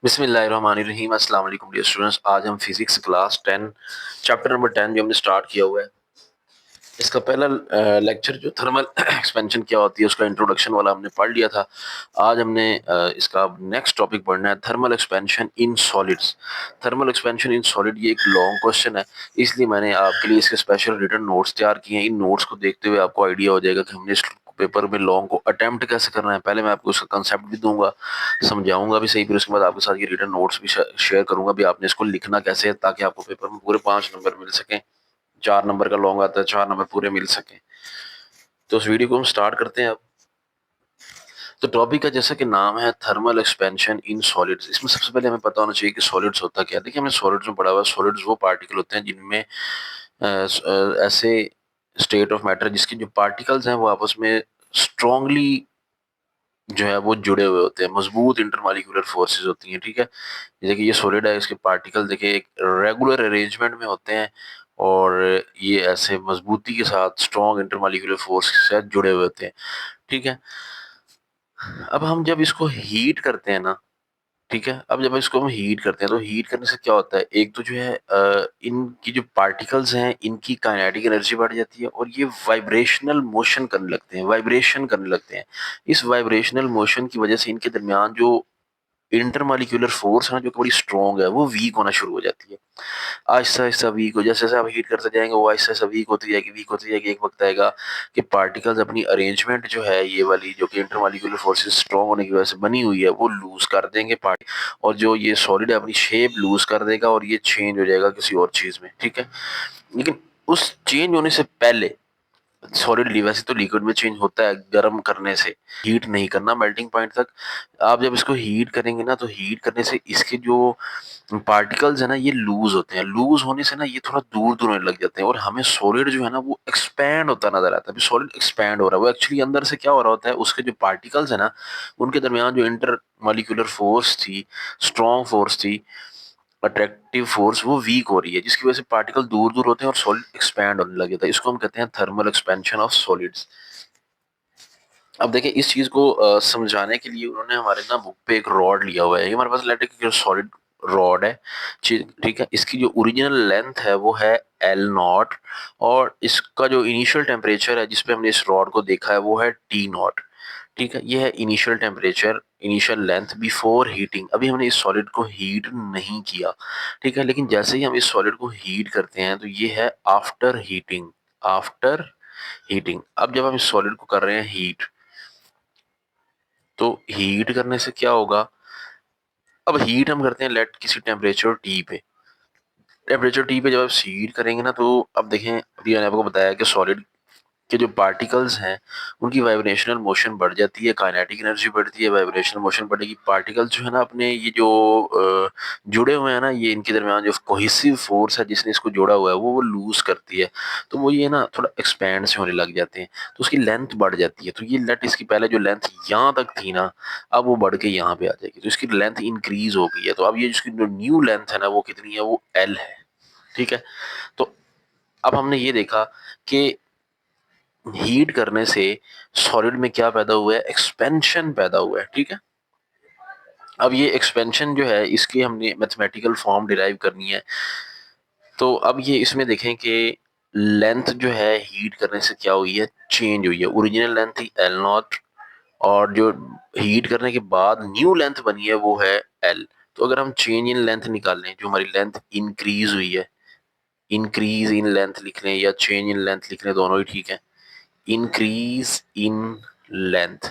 बिस्मिल्लाहिर्रहमानिर्रहीम अस्सलाम वालेकुम डियर स्टूडेंट्स। आज हम फिजिक्स क्लास 10 चैप्टर नंबर 10 जो हमने स्टार्ट किया हुआ है, इसका पहला लेक्चर जो थर्मल एक्सपेंशन क्या होती है उसका इंट्रोडक्शन वाला हमने पढ़ लिया था। आज हमने इसका नेक्स्ट टॉपिक पढ़ना है thermal expansion in solids. Thermal expansion in solid ये एक लॉन्ग क्वेश्चन है, इसलिए मैंने आपके लिए इसके स्पेशल रिटन नोट्स तैयार किए हैं। इन नोट्स को देखते हुए आपको आइडिया हो जाएगा कि हमने इस पेपर में लॉन्ग को अटेम्प्ट कैसे करना है। पहले मैं आपको उसका कंसेप्ट भी दूंगा, समझाऊंगा भी सही, फिर उसके बाद आपके साथ ये रिटन नोट्स भी शेयर करूंगा भी आपने इसको लिखना कैसे है ताकि आपको पेपर में पूरे 5 नंबर मिल सकें। 4 नंबर का लॉन्ग आता है, 4 नंबर पूरे मिल सके। तो उस वीडियो को हम स्टार्ट करते हैं अब। तो टॉपिक का जैसा कि नाम है थर्मल एक्सपेंशन इन सॉलिड्स, इसमें सबसे पहले हमें पता होना चाहिए कि सॉलिड्स होता क्या है। देखिए हमने सॉलिड्स में पढ़ा हुआ है, सॉलिड्स वो पार्टिकल होते हैं जिनमें ऐसे स्टेट ऑफ मैटर जिसके जो पार्टिकल्स हैं वो आपस में स्ट्रांगली जो है वो जुड़े हुए होते हैं, मजबूत इंटरमॉलिक्यूलर फोर्सेस होती हैं। ठीक है, जैसे कि ये सॉलिड है, इसके पार्टिकल देखिए एक रेगुलर अरेंजमेंट में होते हैं और ये ऐसे मजबूती के साथ स्ट्रॉन्ग इंटरमॉलिक्यूलर फोर्स के साथ जुड़े हुए होते हैं। ठीक है, अब हम जब इसको हीट करते हैं ना, ठीक है, अब जब इसको हम हीट करते हैं तो हीट करने से क्या होता है, एक तो जो है इनकी जो पार्टिकल्स हैं इनकी काइनेटिक एनर्जी बढ़ जाती है और ये वाइब्रेशनल मोशन करने लगते हैं, वाइब्रेशन करने लगते हैं। इस वाइब्रेशनल मोशन की वजह से इनके दरमियान जो इंटरमॉलिक्यूलर फोर्स है ना, जो कि बड़ी स्ट्रॉन्ग है, वो वीक होना शुरू हो जाती है। आहिस्ता आहिस्ता वीक हो, जैसे जैसे आप हीट करते जाएंगे वो आहिस्ता आहिस्ता वीक होती जाएगी, वीक होती जाएगी। एक वक्त आएगा कि पार्टिकल्स अपनी अरेंजमेंट जो है ये वाली, जो कि इंटरमॉलिक्यूलर फोर्सेस स्ट्रॉन्ग होने की वजह से बनी हुई है, वो लूज कर देंगे पार्ट, और जो ये सॉलिड है अपनी शेप लूज कर देगा और ये चेंज हो जाएगा किसी और चीज में। ठीक है, लेकिन उस चेंज होने से पहले सॉलिड वैसे तो लिक्विड में चेंज होता है गर्म करने से, हीट नहीं करना मेल्टिंग पॉइंट तक। आप जब इसको हीट करेंगे ना तो हीट करने से इसके जो पार्टिकल्स है ना ये लूज होते हैं, लूज होने से ना ये थोड़ा दूर दूर होने लग जाते हैं और हमें सॉलिड जो है ना वो एक्सपैंड होता नजर आता है। अभी सॉलिड एक्सपैंड हो रहा है, वो एक्चुअली अंदर से क्या हो रहा होता है, उसके जो पार्टिकल्स है ना उनके दरमियान जो इंटर मॉलिक्यूलर फोर्स थी, स्ट्रॉन्ग फोर्स थी, अट्रैक्टिव फोर्स, वो वीक हो रही है, जिसकी वजह से पार्टिकल दूर दूर होते हैं और सॉलिड एक्सपैंड होने लगे था। इसको हम कहते हैं थर्मल एक्सपेंशन ऑफ सॉलिड्स। अब देखिए इस चीज को समझाने के लिए उन्होंने हमारे ना बुक पे एक रॉड लिया हुआ है। ये हमारे पास इलेक्ट्रिक सॉलिड रॉड है। ठीक है, इसकी जो ओरिजिनल लेंथ है वो है L0, और इसका जो इनिशियल टेम्परेचर है जिसपे हमने इस रॉड को देखा है वो है T0। ठीक है, ये है initial temperature, initial length before heating. अभी हमने इस सॉलिड को हीट नहीं किया। ठीक है, लेकिन जैसे ही हम इस सॉलिड को हीट करते हैं तो ये है आफ्टर हीटिंग। आफ्टर हीटिंग, अब जब हम इस सॉलिड को कर रहे हैं हीट, तो हीट करने से क्या होगा, अब हीट हम करते हैं लेट किसी टेम्परेचर टी पे। टेम्परेचर टी पे जब आप हीट करेंगे ना, तो अब देखें, अभी मैंने आपको बताया कि सॉलिड के जो पार्टिकल्स हैं उनकी वाइब्रेशनल मोशन बढ़ जाती है, काइनेटिक एनर्जी बढ़ती है, वाइब्रेशनल मोशन बढ़ेगी। पार्टिकल्स जो है ना अपने ये जो जुड़े हुए हैं ना, ये इनके दरमियान जो कोहेसिव फोर्स है जिसने इसको जोड़ा हुआ है वो लूज करती है, तो वो ये ना थोड़ा एक्सपैंड से होने लग जाते हैं, तो उसकी लेंथ बढ़ जाती है। तो ये लेट इसकी पहले जो लेंथ यहाँ तक थी ना, अब वो बढ़ के यहाँ पे आ जाएगी, तो इसकी लेंथ इंक्रीज हो गई है। तो अब ये जिसकी जो न्यू लेंथ है ना वो कितनी है, वो L है। ठीक है, तो अब हमने ये देखा कि हीट करने से सॉलिड में क्या पैदा हुआ है, एक्सपेंशन पैदा हुआ है। ठीक है, अब ये एक्सपेंशन जो है इसकी हमने मैथमेटिकल फॉर्म डिराइव करनी है। तो अब ये इसमें देखें कि लेंथ जो है हीट करने से क्या हुई है, चेंज हुई है। ओरिजिनल लेंथ थी L0, और जो हीट करने के बाद न्यू लेंथ बनी है वो है L। तो अगर हम चेंज इन लेंथ निकालें, जो हमारी लेंथ इंक्रीज हुई है, इंक्रीज इन लेंथ लिख लें या चेंज इन लेंथ लिख लें, दोनों ही ठीक है। इंक्रीज इन लेंथ,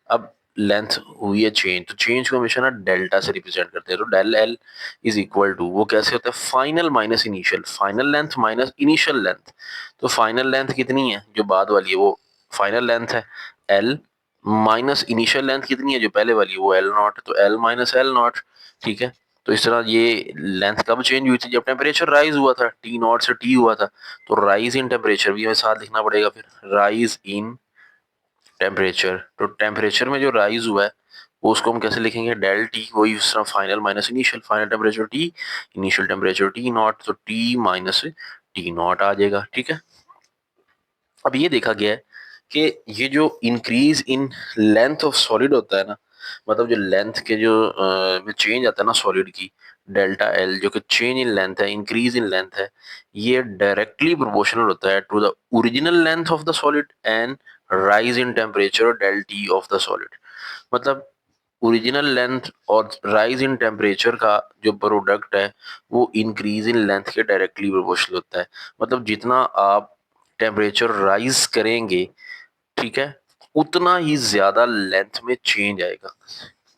अब लेंथ हुई है चेंज, तो चेंज को हमेशा ना डेल्टा से रिप्रेजेंट करते हैं। तो del L is equal to, वो कैसे होता है, final minus initial, final length minus initial length. तो फाइनल लेंथ कितनी है, जो बाद वाली है वो फाइनल लेंथ है एल, माइनस इनिशियल लेंथ कितनी है, जो पहले वाली है वो L0, तो L माइनस L0। ठीक है, तो इस तरह ये लेंथ कब चेंज हुई थी, जब टेम्परेचर राइज हुआ था, T0 से T हुआ था। तो राइज इन टेम्परेचर भी हमें साथ लिखना पड़ेगा, फिर राइज इन टेम्परेचर, तो टेम्परेचर में जो राइज हुआ है वो उसको हम कैसे लिखेंगे, डेल टी, वही उस तरह final minus initial, final temperature T, initial temperature T0, तो टी माइनस T0 आ जाएगा। ठीक है, अब ये देखा गया है कि ये जो increase in length of solid होता है ना, मतलब जो लेंथ के जो में चेंज आता है ना सॉलिड की, डेल्टा एल जो कि चेंज इन लेंथ है, इंक्रीज इन लेंथ है, ये डायरेक्टली प्रोपोर्शनल होता है to the original length of the solid and rise in temperature del T of the solid. मतलब ओरिजिनल लेंथ और राइज इन टेम्परेचर का जो प्रोडक्ट है वो इंक्रीज इन लेंथ के डायरेक्टली प्रोपोर्शनल होता है। मतलब जितना आप टेम्परेचर राइज करेंगे, ठीक है, उतना ही ज्यादा लेंथ में चेंज आएगा।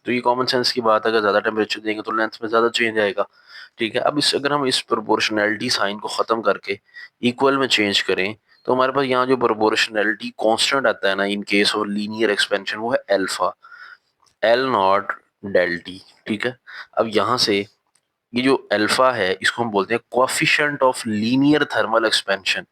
तो ये कॉमन सेंस की बात है, अगर ज्यादा टेम्परेचर देंगे तो लेंथ में ज्यादा चेंज आएगा। ठीक है, अब इस अगर हम इस प्रोपोर्शनैलिटी साइन को खत्म करके इक्वल में चेंज करें तो हमारे पास यहाँ जो प्रोपोर्शनैलिटी कांस्टेंट आता है ना in case of linear expansion, वो है alpha L naught del T. ठीक है, अब यहाँ से ये जो अल्फा है इसको हम बोलते हैं coefficient of linear thermal expansion.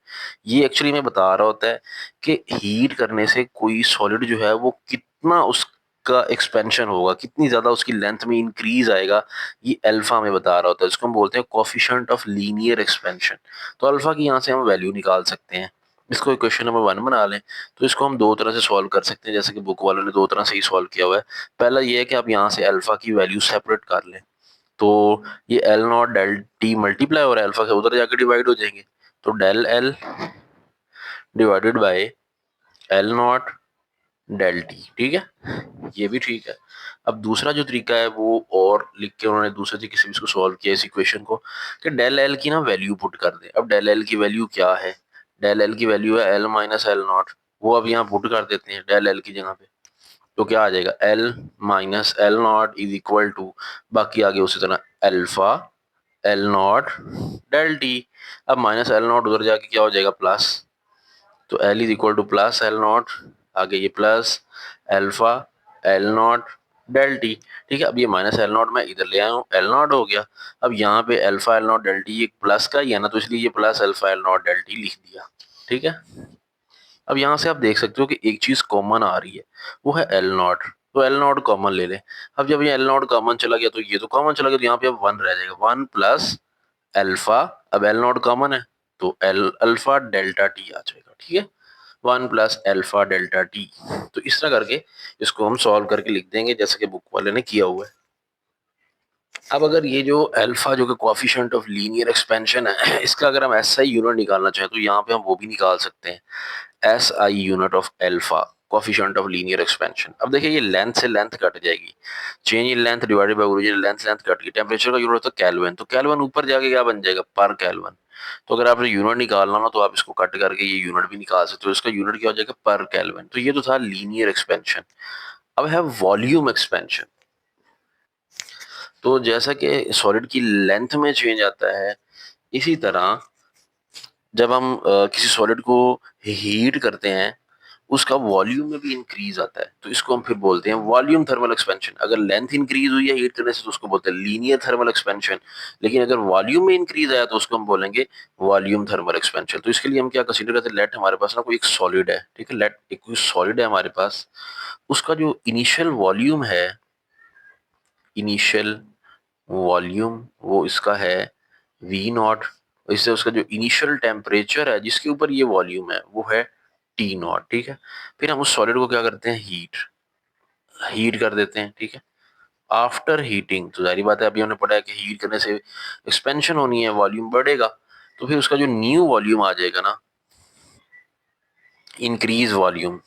ये एक्चुअली में बता रहा होता है कि हीट करने से कोई सॉलिड जो है वो कितना उसका एक्सपेंशन होगा, कितनी ज्यादा उसकी लेंथ में इंक्रीज आएगा, ये अल्फा में बता रहा होता है। इसको हम बोलते हैं कोएफिशिएंट ऑफ लीनियर एक्सपेंशन। तो अल्फा की यहाँ से हम वैल्यू निकाल सकते हैं। इसको क्वेश्चन नंबर 1 बना लें तो इसको हम दो तरह से सॉल्व कर सकते हैं, जैसे कि बुक वालों ने दो तरह से ही सॉल्व किया हुआ है। पहला ये है कि आप यहाँ से अल्फा की वैल्यू सेपरेट कर लें, तो ये L naught del T multiply हो रहा है अल्फा से, उधर जाकर डिवाइड हो जाएंगे, तो del L divided by L naught del T. ठीक है, ये भी ठीक है। अब दूसरा जो तरीका है वो और लिख के उन्होंने दूसरे तरीके से भी इसको सॉल्व किया इस इक्वेशन को, कि डेल एल की ना वैल्यू पुट कर दे। अब डेल एल की वैल्यू क्या है, डेल एल की वैल्यू है एल माइनस एल नॉट, वो अब यहाँ पुट कर देते हैं डेल एल की जगह पे। तो क्या आ जाएगा, L minus L naught is equal to, बाकी आगे उसी तरह alpha L naught del T. अब माइनस एल नॉट उधर जाके क्या हो जाएगा, प्लस, तो L is equal to plus L naught, आगे ये plus alpha L naught del T. ठीक है, अब ये माइनस एल नॉट मैं इधर ले आया हूँ, एल नॉट हो गया। अब यहाँ पे alpha L naught del T एक प्लस का ही है ना, तो इसलिए ये plus alpha L naught del T लिख दिया। ठीक है, अब यहाँ से आप देख सकते हो कि एक चीज कॉमन आ रही है, वो है एल नॉट। तो एल नॉट कॉमन ले लें। अब जब ये एल नॉट कॉमन चला गया तो ये तो कॉमन चला गया, तो यहाँ पे अब वन रह जाएगा, वन प्लस अल्फा, अब एल नॉट कॉमन है तो एल अल्फा डेल्टा टी आ जाएगा। ठीक है, one plus alpha delta T. तो इस तरह करके इसको हम सॉल्व करके लिख देंगे जैसे कि बुक वाले ने किया हुआ है। अब अगर ये जो अल्फा जो कि कोएफिशिएंट ऑफ लीनियर एक्सपेंशन है, इसका अगर हम एसआई यूनिट निकालना चाहें तो यहाँ पे हम वो भी निकाल सकते हैं, S I unit of alpha coefficient of linear expansion. अब देखिए ये लेंथ से लेंथ कट जाएगी, change in length divided by original length, length cut गई। टेम्परेचर का यूनिट होता है केल्विन, तो केल्विन ऊपर जाके क्या बन जाएगा, पर केल्विन। तो अगर आपने यूनिट निकालना ना तो आप इसको कट करके ये यूनिट भी निकाल सकते हो, इसका यूनिट क्या हो जाएगा, पर केल्विन। तो ये तो था लीनियर एक्सपेंशन। अब है वॉल्यूम एक्सपेंशन। तो जैसा कि सॉलिड की लेंथ में चेंज आता है, इसी तरह जब हम किसी सॉलिड को हीट करते हैं उसका वॉल्यूम में भी इंक्रीज आता है, तो इसको हम फिर बोलते हैं वॉल्यूम थर्मल एक्सपेंशन। अगर लेंथ इंक्रीज हुई है हीट करने से तो उसको बोलते हैं लीनियर थर्मल एक्सपेंशन, लेकिन अगर वॉल्यूम में इंक्रीज आया तो उसको हम बोलेंगे वॉल्यूम थर्मल एक्सपेंशन। तो इसके लिए हम क्या कंसीडर करते हैं, लेट हमारे पास ना कोई एक सॉलिड है, ठीक है, लेट एक कोई सॉलिड है हमारे पास, उसका जो इनिशियल वॉल्यूम है, इनिशियल वॉल्यूम वो इसका है वी नॉट, इससे उसका जो इनिशियल टेम्परेचर है जिसके ऊपर ये वॉल्यूम है वो है टी नॉट। ठीक है, फिर हम उस सॉलिड को क्या करते हैं, हीट हीट कर देते हैं। ठीक है, आफ्टर हीटिंग तो जारी बात है, अभी हमने पढ़ा है कि हीट करने से एक्सपेंशन होनी है, वॉल्यूम बढ़ेगा, तो फिर उसका जो न्यू वॉल्यूम आ जाएगा ना, increase volume,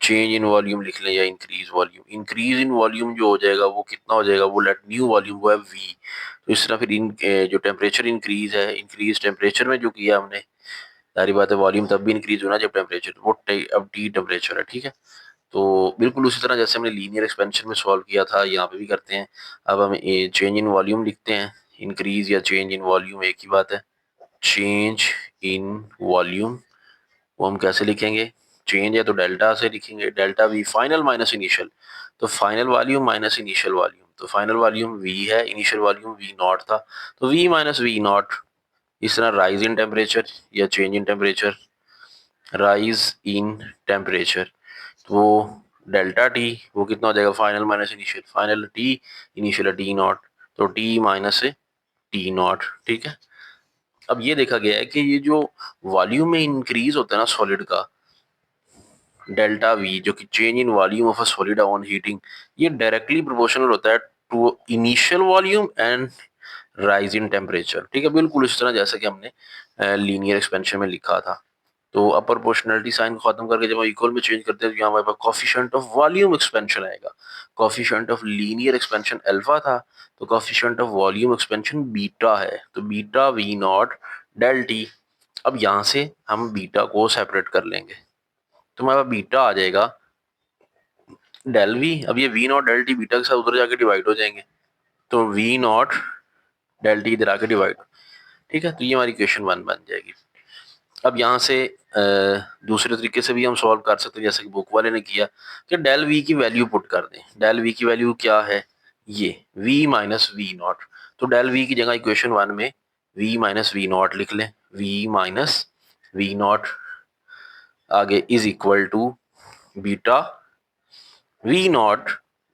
change in volume लिख लें या increase volume, increase in volume जो हो जाएगा वो कितना हो जाएगा, वो लेट न्यू वॉल्यूम वो है वी। तो इस तरह फिर जो टेम्परेचर इंक्रीज है, इंक्रीज टेम्परेचर में जो किया हमने, सारी बात है वॉल्यूम तब भी इंक्रीज होना जब टेम्परेचर वो अब टी टेम्परेचर है। ठीक है, तो बिल्कुल उसी तरह जैसे हमने लीनियर एक्सपेंशन में सॉल्व किया था यहाँ पे भी करते हैं। अब हम चेंज इन वॉल्यूम लिखते हैं, इंक्रीज या चेंज इन वॉल्यूम एक ही बात है। चेंज इन वॉल्यूम वो हम कैसे लिखेंगे, चेंज है तो डेल्टा से लिखेंगे, delta V final minus initial, तो final volume minus initial volume, तो फाइनल वॉल्यूम वी है, इनिशियल वॉल्यूम वी नॉट था, तो वी माइनस वी नॉट। इस तरह राइज इन टेम्परेचर या change in temperature, rise in temperature, तो वो डेल्टा टी वो कितना हो जाएगा, final minus initial, final T initial T nought, तो टी माइनस टी नॉट। ठीक है, अब ये देखा गया है कि ये जो वॉल्यूम में इंक्रीज होता है ना सॉलिड का, डेल्टा वी जो कि change in volume of a solid on heating, ये डायरेक्टली प्रोपोर्शनल होता है to initial volume and rise in temperature. ठीक है, बिल्कुल इस तरह जैसे कि हमने लीनियर एक्सपेंशन में लिखा था। तो अब प्रोपोर्शनलिटी साइन को खत्म करके जब हम इक्वल में चेंज करते हैं तो यहाँ हमारे पास कॉफिशिएंट ऑफ वॉल्यूम एक्सपेंशन आएगा। Coefficient of linear expansion alpha था, तो coefficient of volume expansion beta है, तो beta V naught del T. अब यहाँ से हम बीटा को सेपरेट कर लेंगे, तो हमारे पास बीटा आ जाएगा डेल वी। अब ये V naught del T beta के साथ उधर जाके डिवाइड हो जाएंगे, तो वी नॉट डेल टी इधर आके डिवाइड। ठीक है, तो ये हमारी इक्वेशन 1 बन जाएगी। अब यहाँ से दूसरे तरीके से भी हम सॉल्व कर सकते हैं, जैसे कि बुक वाले ने किया कि डेल वी की वैल्यू पुट कर दें। डेल वी की वैल्यू क्या है, ये वी माइनस वी नॉट। तो डेल वी की जगह इक्वेशन 1 में वी माइनस वी नॉट लिख लें, वी माइनस वी नॉट आगे is equal to beta V naught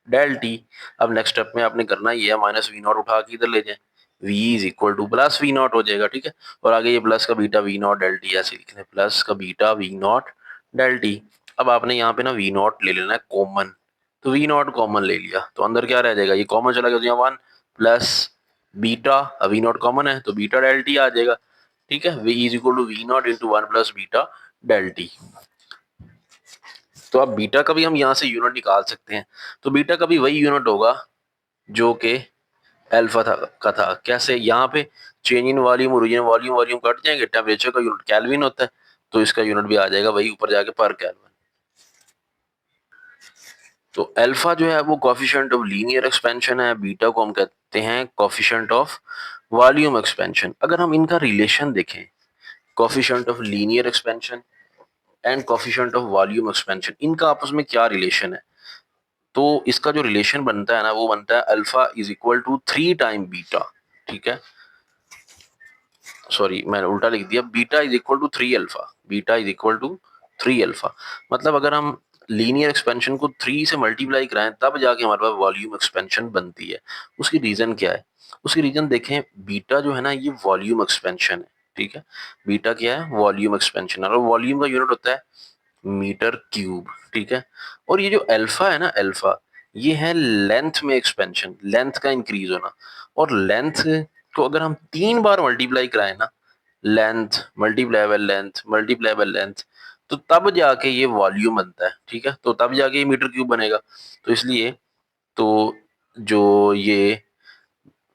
del T. अब नेक्स्ट स्टेप में आपने करना ये है, माइनस वी नॉट उठा के इधर ले जाए, v is equal to plus V naught हो जाएगा। ठीक है, और आगे ये प्लस का beta V naught del T ऐसे लिखना है, प्लस का beta V naught del T. अब आपने यहाँ पे ना वी नॉट ले लेना है कॉमन, तो वी नॉट कॉमन ले लिया तो अंदर क्या रह जाएगा, ये कॉमन चला गया तो यहाँ 1 plus beta, V naught common है तो बीटा डेल टी आ जाएगा। ठीक है, v is equal to V naught into 1 plus beta del T. तो अब बीटा का भी हम यहाँ से यूनिट निकाल सकते हैं, तो बीटा का भी वही यूनिट होगा जो कि अल्फा था का था। कैसे, यहाँ पे change in volume original volume volume cut जाएंगे, टेम्परेचर का यूनिट केल्विन होता है, तो इसका यूनिट भी आ जाएगा वही ऊपर जाके पर केल्विन। तो अल्फा जो है वो कोफिशिएंट ऑफ लीनियर एक्सपेंशन है, बीटा को हम कहते हैं कोफिशिएंट ऑफ वॉल्यूम एक्सपेंशन। अगर हम इनका रिलेशन देखें, coefficient of linear expansion and coefficient of volume expansion, इनका आपस में क्या रिलेशन है, तो इसका जो रिलेशन बनता है ना वो बनता है alpha is equal to 3 time beta. ठीक है, सॉरी मैंने उल्टा लिख दिया, beta is equal to 3 alpha, beta is equal to 3 alpha. मतलब अगर हम लीनियर एक्सपेंशन को 3 से मल्टीप्लाई कराएं तब जाके हमारे पास वॉल्यूम एक्सपेंशन बनती है। उसकी रीजन क्या है, उसकी रीजन देखें, बीटा जो है ना ये वॉल्यूम एक्सपेंशन है। ठीक है, बीटा क्या है, वॉल्यूम एक्सपेंशन, और वॉल्यूम का यूनिट होता है मीटर क्यूब। ठीक है, और ये जो अल्फा है ना, अल्फा ये है लेंथ में एक्सपेंशन, लेंथ का इंक्रीज होना। और लेंथ को अगर हम 3 बार मल्टीप्लाई कराएं ना, length multiply by length multiply by length, तो तब जाके ये वॉल्यूम बनता है। ठीक है, तो तब जाके ये मीटर क्यूब बनेगा। तो इसलिए तो जो ये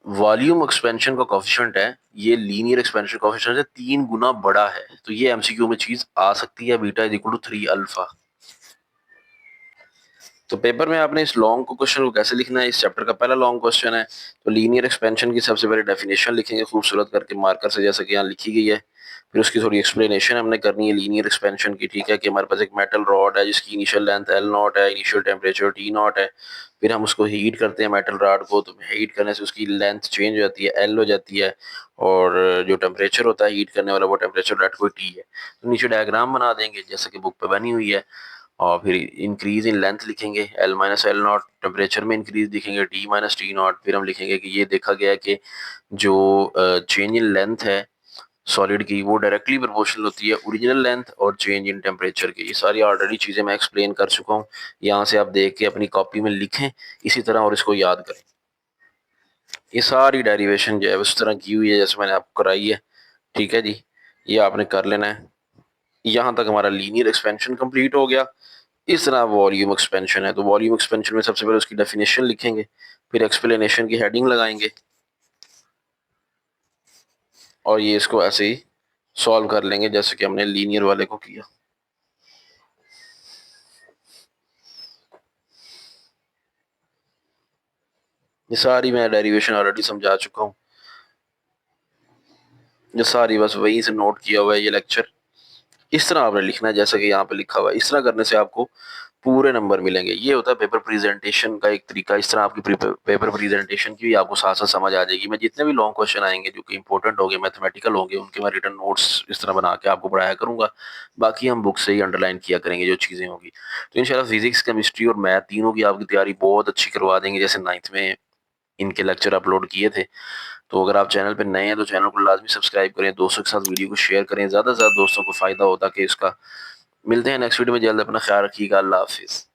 वॉल्यूम एक्सपेंशन का कोफिशिएंट है, ये लीनियर एक्सपेंशन कोफिशिएंट से 3 गुना बड़ा है। तो ये एमसीक्यू में चीज आ सकती है, beta is equal to 3 alpha. तो पेपर में आपने इस लॉन्ग को क्वेश्चन को कैसे लिखना है, इस चैप्टर का पहला लॉन्ग क्वेश्चन है। तो लीनियर एक्सपेंशन की सबसे पहले डेफिनेशन लिखेंगे खूबसूरत करके मार्कर से, जैसे कि यहाँ लिखी गई है। फिर उसकी थोड़ी एक्सप्लेनेशन हमने करनी है लीनियर एक्सपेंशन की। ठीक है, कि हमारे पास एक मेटल रॉड है जिसकी इनिशियल लेंथ एल नॉट है, इनिशियल टेम्परेचर टी नॉट है। फिर हम उसको हीट करते हैं मेटल रॉड को, तो हीट करने से उसकी लेंथ चेंज हो जाती है, एल हो जाती है, और जो टेम्परेचर होता है हीट करने वाला वो टेम्परेचर डेट कोई टी है। तो नीचे डायग्राम बना देंगे जैसे कि बुक पे बनी हुई है, और फिर इंक्रीज इन लेंथ लिखेंगे, L minus L not, temperature में इंक्रीज लिखेंगे टी माइनस टी नॉट। फिर हम लिखेंगे कि ये देखा गया कि जो चेंज इन लेंथ है सॉलिड की वो डायरेक्टली प्रोपोर्शनल होती है ओरिजिनल लेंथ और चेंज इन टेम्परेचर की। ये सारी ऑलरेडी चीज़ें मैं एक्सप्लेन कर चुका हूँ, यहाँ से आप देख के अपनी कॉपी में लिखें इसी तरह और इसको याद करें। ये सारी डेरिवेशन जो है उस तरह की हुई है जैसे मैंने आपको कराई है। ठीक है जी, ये आपने कर लेना है। यहाँ तक हमारा लीनियर एक्सपेंशन कंप्लीट हो गया। इस तरह वॉल्यूम एक्सपेंशन है, तो वॉल्यूम एक्सपेंशन में सबसे पहले उसकी डेफिनेशन लिखेंगे, फिर एक्सप्लेनेशन की हेडिंग लगाएंगे, और ये इसको ऐसे ही सॉल्व कर लेंगे जैसे कि हमने लीनियर वाले को किया। ये सारी मैं डेरिवेशन ऑलरेडी समझा चुका हूँ, ये सारी बस वहीं से नोट किया हुआ है ये लेक्चर। इस तरह आपने लिखना है जैसे कि यहाँ पे लिखा हुआ है, इस तरह करने से आपको पूरे नंबर मिलेंगे। ये होता है पेपर प्रेजेंटेशन का एक तरीका। इस तरह आपकी पेपर प्रेजेंटेशन की भी आपको साथ साथ समझ आ जाएगी। मैं जितने भी लॉन्ग क्वेश्चन आएंगे जो कि इंपॉर्टेंट होंगे, मैथमेटिकल होंगे, उनके मैं रिटर्न नोट्स इस तरह बना के आपको पढ़ाया करूंगा। बाकी हम बुक से ही अंडरलाइन किया करेंगे जो चीज़ें होंगी। तो इंशाल्लाह फिजिक्स केमिस्ट्री और मैथ तीनों की आपकी तैयारी बहुत अच्छी करवा देंगे, जैसे 9th में इनके लेक्चर अपलोड किए थे। तो अगर आप चैनल पर नए हैं तो चैनल को लाजमी सब्सक्राइब करें, दोस्तों के साथ वीडियो को शेयर करें, ज़्यादा से ज़्यादा दोस्तों को फ़ायदा हो ताकि इसका मिलते हैं नेक्स्ट वीडियो में जल्द, अपना ख्याल रखिएगा, अल्लाह हाफिज़।